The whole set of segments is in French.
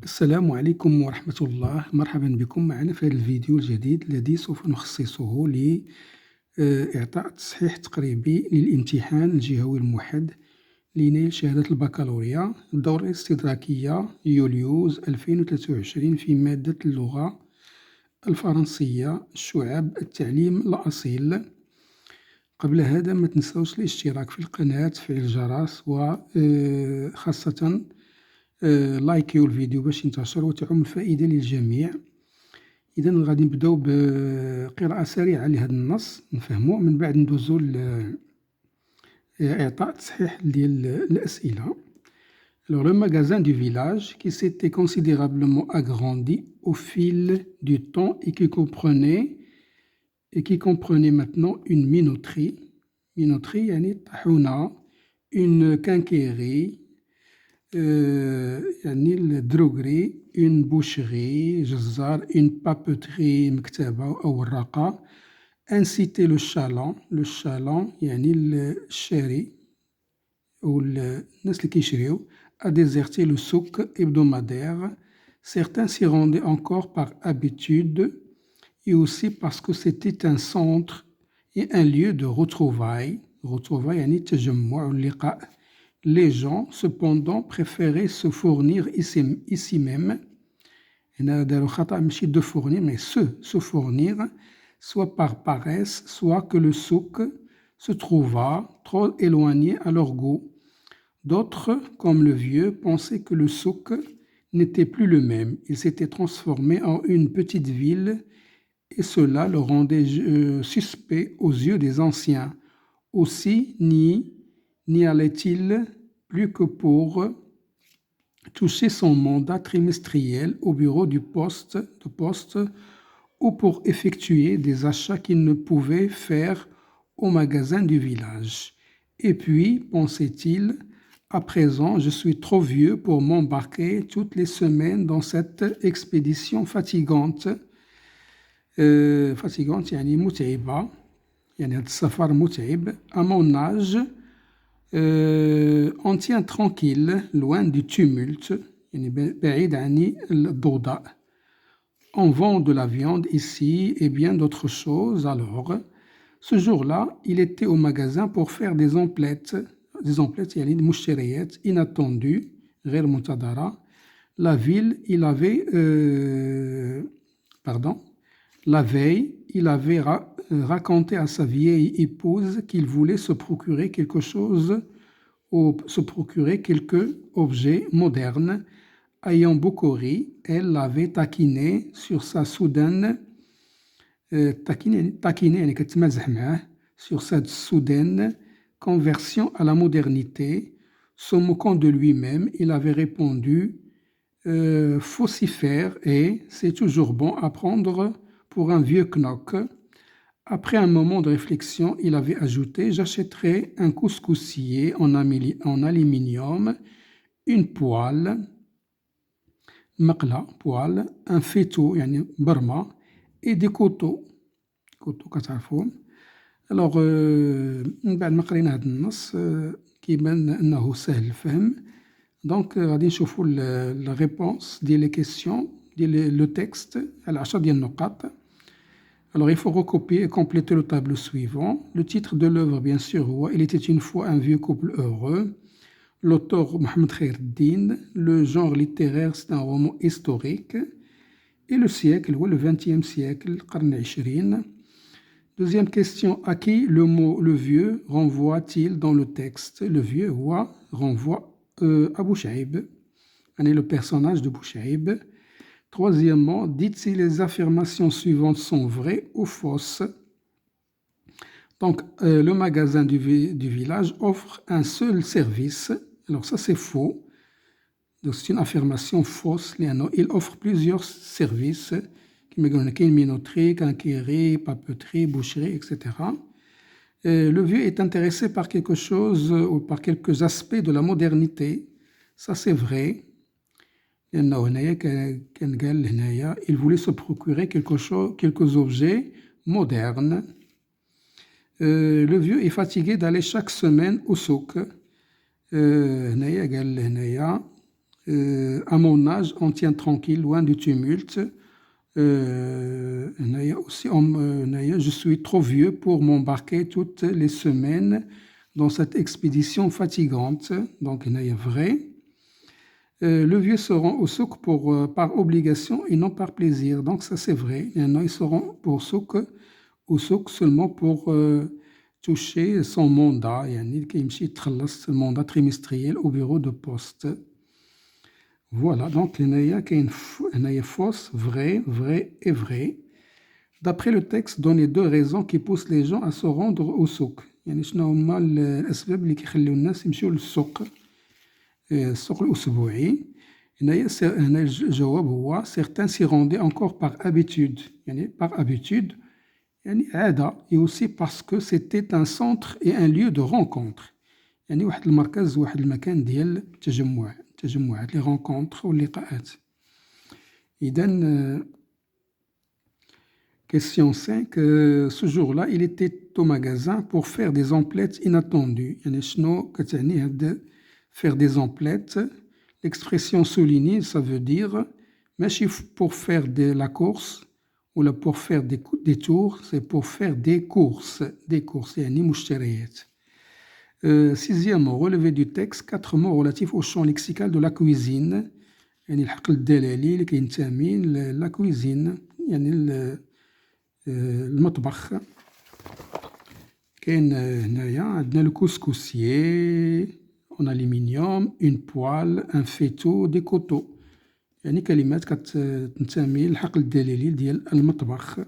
السلام عليكم ورحمة الله، مرحبا بكم معنا في هذا الفيديو الجديد الذي سوف نخصصه لإعطاء تصحيح تقريبي للامتحان الجهوي الموحد لنيل شهادة البكالوريا الدورة الاستدراكية يوليوز 2023 في مادة اللغة الفرنسية شعب التعليم الأصيل. قبل هذا ما تنسوش الاشتراك في القناة، تفعيل الجرس، وخاصة لايكيو الفيديو باش ينتشر وتعم الفائدة للجميع. إذا غادي نبداو بقراءة سريعة لهذا النص نفهمو، من بعد ندوزو لإعطاء تصحيح ديال الأسئلة. Alors, le magasin du village, qui s'était considérablement agrandi au fil du temps et qui comprenait maintenant une minoterie, يعني طاحونة, une quincaillerie, يعني الدروغري، une boucherie جزار، une papeterie مكتبة أو وراقة، un cité le chaland يعني الشاري أو الناس اللي كيشريو، a déserté le souk hebdomadaire. Certains s'y rendaient encore par habitude et aussi parce que c'était un centre et un lieu de retrouvailles. retrouvailles يعني التجمع واللقاء. Les gens, cependant, préféraient se fournir ici même. هنا داروا خطأ ماشي de fournir mais se fournir, soit par paresse, soit que le souk se trouva trop éloigné à leur goût. D'autres, comme le vieux, pensaient que le souk n'était plus le même. Il s'était transformé en une petite ville et cela le rendait suspect aux yeux des anciens. Aussi n'y allait-il plus que pour toucher son mandat trimestriel au bureau de poste ou pour effectuer des achats qu'il ne pouvait faire au magasin du village. Et puis, pensait-il, à présent, je suis trop vieux pour m'embarquer toutes les semaines dans cette expédition fatigante. fatigante يعني متعبة، يعني هذا السفر متعب. À mon âge, on tient tranquille, loin du tumulte, يعني بعيد عن الضوضاء. On vend de la viande ici et bien d'autres choses. Alors, ce jour-là, il était au magasin pour faire des emplettes يعني المشتريات inattendues, غير منتظرة. La veille, il avait raconté à sa vieille épouse qu'il voulait se procurer quelque chose ou se procurer quelques objets modernes. Ayant beaucoup ri, elle l'avait taquiné sur sa soudaine sur cette soudaine conversion à la modernité. Se moquant de lui-même, il avait répondu faut s'y faire et c'est toujours bon à prendre pour un vieux knock. Après un moment de réflexion, il avait ajouté j'achèterai un couscoussier en aluminium, une poêle, poêle, un faitout يعني برمة et des couteaux كتعرفون. Alors من بعد ما قرينا هذا النص كيبان أنه سهل الفهم. دونك غادي نشوفوا la réponse ديال les questions ديال le texte على 10 ديال النقاط. Alors il faut recopier et compléter le tableau suivant. Le titre de l'œuvre bien sûr هو Il était une fois un vieux couple heureux. L'auteur Mohamed Khaireddine. Le genre littéraire c'est un roman historique. Et le siècle هو le 20e siècle, القرن العشرين. Deuxième question, à qui le mot le vieux renvoie-t-il dans le texte? Le vieux renvoie à Bouchaïb, le personnage de Bouchaïb. Troisièmement, dites si les affirmations suivantes sont vraies ou fausses. Donc, le magasin du village offre un seul service. Alors ça, c'est faux. Donc, c'est une affirmation fausse. Il offre plusieurs services. كاين minoterie, quincaillerie, papeterie, boucherie, etc. Le vieux est intéressé par quelque chose ou par quelques aspects de la modernité. Ça, c'est vrai. Il voulait se procurer quelques objets modernes. Le vieux est fatigué d'aller chaque semaine au souk. à mon âge, on tient tranquille, loin du tumulte. Aussi, je suis trop vieux pour m'embarquer toutes les semaines dans cette expédition fatigante. Donc, vrai. Le vieux se rend au souk par obligation et non par plaisir. Donc, ça, c'est vrai. Ils se rend au souk seulement pour toucher son mandat. Il y mandat trimestriel au bureau de poste. Voilà, donc il y a fausse, vrai et vrai. D'après le texte, donnez deux raisons qui poussent les gens à se rendre au souk. يعني شنو هما الأسباب اللي كيخليو الناس يمشيو للسوق السوق الأسبوعي. هنا الجواب هو certains s'y rendaient encore par habitude. يعني par habitude يعني عادة et aussi parce que c'était un centre et un lieu de rencontre. يعني واحد المركز واحد المكان ديال التجمعات les rencontres واللقاءات. إذن question 5. Ce jour-là, il était au magasin pour faire des emplettes inattendues. يعني شنو كتعني هاد faire des emplettes? L'expression soulignée, ça veut dire ماشي pour faire de la course ou là pour faire des tours, c'est pour faire des courses. يعني مشتريات. Sixièmement, relevé du texte, 4 mots relatifs au champ lexical de la cuisine. يعني الحقل الدلالي اللي كينتمي la cuisine يعني المطبخ. كاين هنايا عندنا le couscoussier en aluminium, une poêle, un faitout, des couteaux. يعني كلمات كتنتمي للحقل الدلالي ديال المطبخ.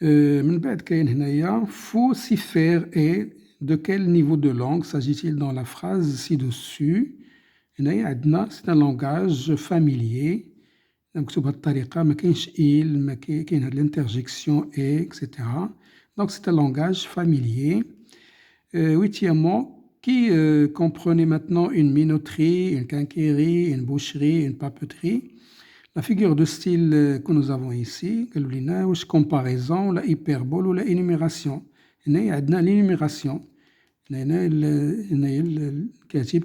من بعد كاين هنايا faut s'y faire et de quel niveau de langue s'agit-il dans la phrase ci-dessus. هنايا عندنا c'est un langage familier مكتوب بهذه الطريقة ما كاينش il ما كاين هاد l'interjection et etc. donc c'est un langage familier. Huitièmement, qui comprenait maintenant une minoterie, une quincaillerie, une boucherie, une papeterie. La figure de style que nous avons ici, واش comparaison ولا hyperbole ولا énumération. هنا عندنا l'énumération. هنا الكاتب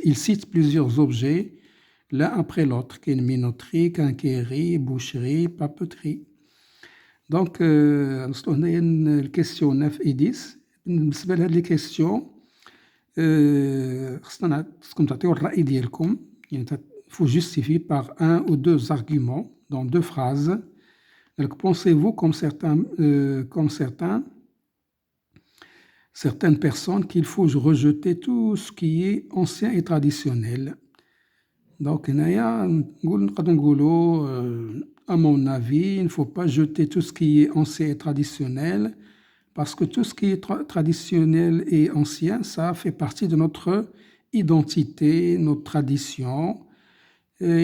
il cite plusieurs objets l'un après l'autre. كاين minoterie, quincaillerie, boucherie, papeterie. Donc نوصلوا هنايا الكيستيون 9 et 10. بالنسبة لهاد لي كيستيون خصكم تعطيو الرأي ديالكم. يعني il faut justifier par un ou deux arguments dans deux phrases. Donc, pensez-vous comme certaines personnes qu'il faut rejeter tout ce qui est ancien et traditionnel. Donc, à mon avis, il ne faut pas jeter tout ce qui est ancien et traditionnel parce que tout ce qui est traditionnel et ancien, ça fait partie de notre identité, notre tradition.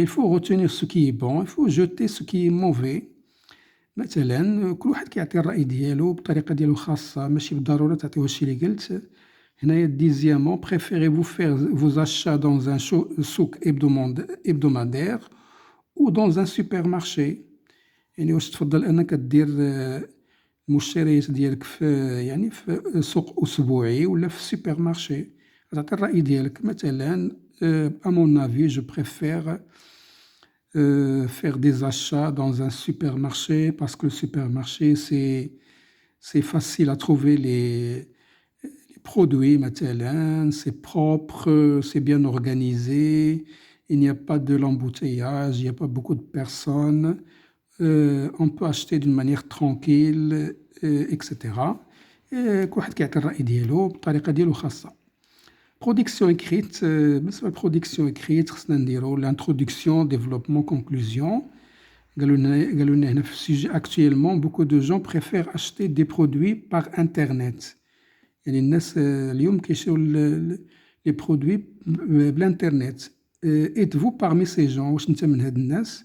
Il faut retenir ce qui est bon, il faut jeter ce qui est mauvais. مثلا كل واحد كيعطي الرأي ديالو بطريقة ديالو خاصة ماشي بالضرورة تعطيوه الشيء اللي قلت. هنايا dixièmement, préférez-vous faire vos achats dans un souk hebdomadaire ou dans un supermarché. يعني واش تفضل أنك دير المشتريات ديالك في سوق أسبوعي ولا في السوبرمارشي. تعطي الرأي ديالك مثلا à mon avis, je préfère faire des achats dans un supermarché parce que le supermarché, c'est facile à trouver les produits, مثلا, c'est propre, c'est bien organisé, il n'y a pas de l'embouteillage, il n'y a pas beaucoup de personnes, on peut acheter d'une manière tranquille, etc. كل واحد كيعطي الرأي ديالو بطريقة ديالو خاصة. Production écrite, بالنسبة للبرودكسيون écrite خصنا نديرو l'introduction, développement, conclusion. قالوا لنا هنا في السوجي actuellement beaucoup de gens préfèrent acheter des produits par internet. يعني الناس اليوم كيشريو les produits بالانترنت. Êtes-vous parmi ces gens واش انت من هاد الناس؟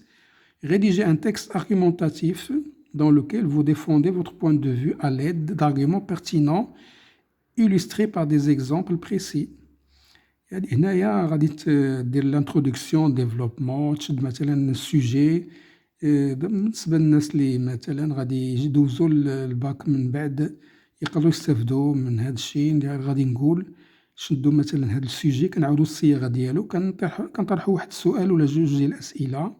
Rédigez un texte argumentatif dans lequel vous défendez votre point de vue à l'aide d'arguments pertinents illustrés par des exemples précis. يعني هنايا غادي دير الانترودكسيون ديفلوبمون تشد مثلا السوجي. بالنسبه للناس اللي مثلا غادي يدوزوا الباك من بعد يقدروا يستافدوا من هذا الشيء. غادي نقول نشدو مثلا هاد السوجي كنعاودو الصياغة ديالو كنطرحو واحد السؤال ولا جوج ديال الأسئلة،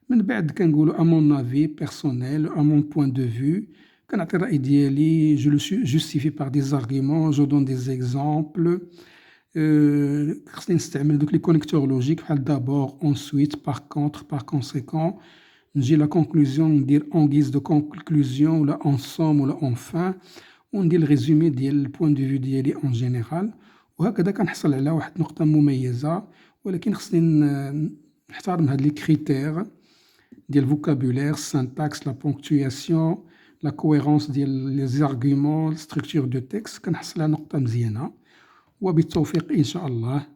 من بعد كنقولو à mon avis personnel, à mon point de vue، كنعطي الرأي ديالي je le justifie par des arguments, je donne des exemples. خصني نستعمل دوك لي كونيكتور لوجيك بحال d'abord, ensuite, par contre, par conséquent. نجي لا conclusion ندير en guise de conclusion ولا en somme ولا enfin، وندير الريزومي ديال البوان دو فيو ديالي en général، وهكذا كنحصل على واحد النقطة مميزة. ولكن خصني نحترم هاد لي كريتير ديال الفوكابولير، السانتاكس، لا بونكتوياسيون، لا كويرونس ديال لي زارغيومون، ستركتور دو تكست، كنحصل على نقطة مزيانة، وبالتوفيق إن شاء الله.